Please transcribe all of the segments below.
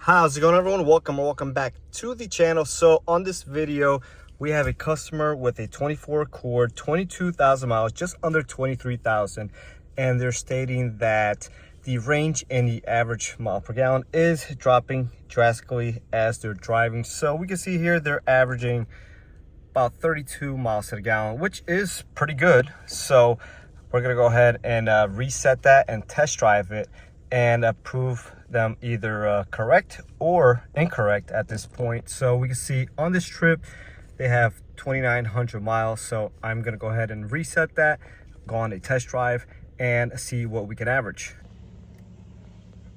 How's it going, everyone? Welcome back to the channel. So on this video we have a customer with a 24 Accord, 22,000 miles, just under 23,000, and they're stating that the range and the average mile per gallon is dropping drastically as they're driving. So we can see here they're averaging about 32 miles to the gallon, which is pretty good. So we're gonna go ahead and reset that and test drive it and prove them either correct or incorrect at this point. So we can see on this trip they have 2,900 miles. So I'm gonna go ahead and reset that, go on a test drive and see what we can average.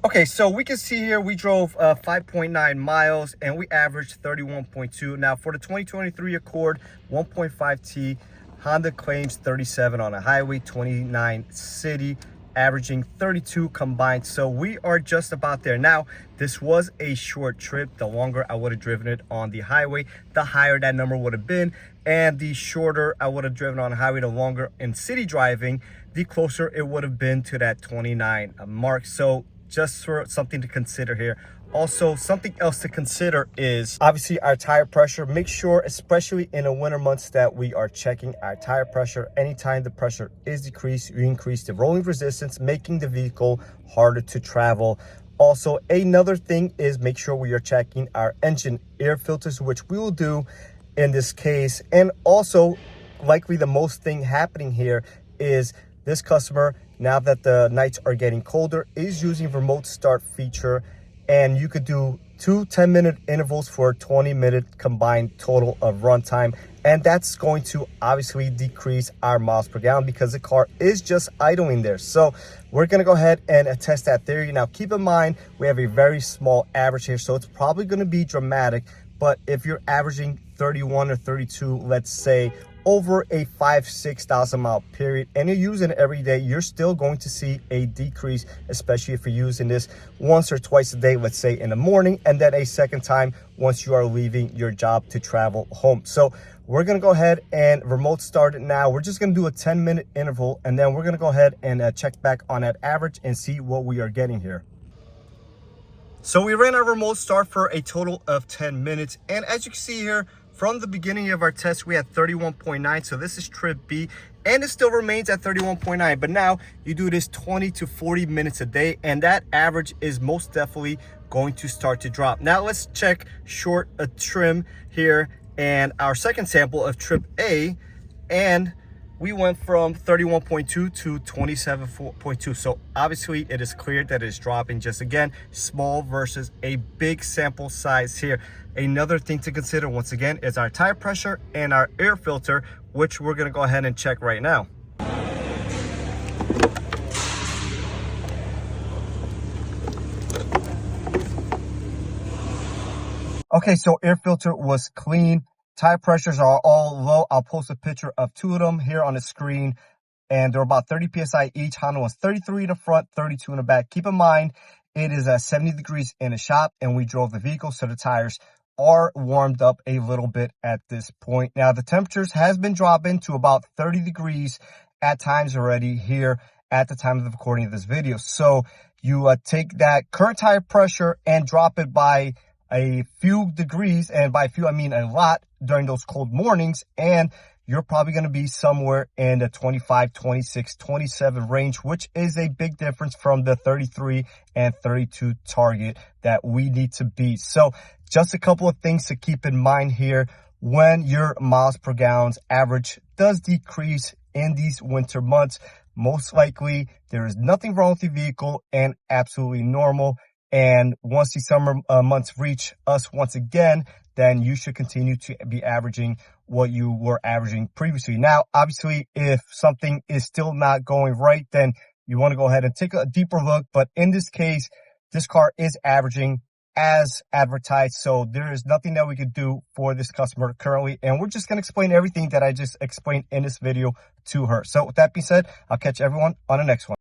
Okay, so we can see here we drove 5.9 miles and we averaged 31.2. Now for the 2023 Accord 1.5T, Honda claims 37 on a highway, 29 city, averaging 32 combined. So we are just about there. Now this was a short trip. The longer I would have driven it on the highway, the higher that number would have been, and the shorter I would have driven on the highway, the longer in city driving, the closer it would have been to that 29 mark. So just for something to consider here. Also, something else to consider is obviously our tire pressure. Make sure, especially in the winter months, that we are checking our tire pressure. Anytime the pressure is decreased, you increase the rolling resistance, making the vehicle harder to travel. Also, another thing is make sure we are checking our engine air filters, which we will do in this case. And also, likely the most thing happening here is this customer, now that the nights are getting colder, is using remote start feature, and you could do 2 10-minute intervals for a 20-minute combined total of runtime, and that's going to obviously decrease our miles per gallon because the car is just idling there. So we're going to go ahead and test that theory. Now keep in mind we have a very small average here, so it's probably going to be dramatic, but if you're averaging 31 or 32, let's say, over a 5,000-6,000 mile period, and you're using it every day, you're still going to see a decrease, especially if you're using this once or twice a day, let's say in the morning, and then a second time once you are leaving your job to travel home. So we're going to go ahead and remote start it now. We're just going to do a 10-minute interval, and then we're going to go ahead and check back on that average and see what we are getting here. So we ran our remote start for a total of 10 minutes, and as you can see here, from the beginning of our test, we had 31.9. So this is trip B, and it still remains at 31.9. But now you do this 20 to 40 minutes a day, and that average is most definitely going to start to drop. Now let's check short trim here and our second sample of trip A, and we went from 31.2 to 27.2. So obviously it is clear that it's dropping. Just again, small versus a big sample size here. Another thing to consider once again is our tire pressure and our air filter, which we're going to go ahead and check right now. Okay, so air filter was clean. Tire pressures are all low. I'll post a picture of 2 of them here on the screen, and they're about 30 psi each. Honda was 33 in the front, 32 in the back. Keep in mind, it is 70 degrees in the shop, and we drove the vehicle, so the tires are warmed up a little bit at this point. Now the temperatures has been dropping to about 30 degrees at times already here at the time of the recording of this video. So you take that current tire pressure and drop it by a few degrees, and by few I mean a lot, during those cold mornings, and you're probably going to be somewhere in the 25, 26, 27 range, which is a big difference from the 33 and 32 target that we need to be. So just a couple of things to keep in mind here. When your miles per gallon average does decrease in these winter months, most likely there is nothing wrong with the vehicle and absolutely normal. And once the summer months reach us once again, then you should continue to be averaging what you were averaging previously. Now, obviously, if something is still not going right, then you want to go ahead and take a deeper look. But in this case, this car is averaging as advertised. So there is nothing that we could do for this customer currently. And we're just going to explain everything that I just explained in this video to her. So with that being said, I'll catch everyone on the next one.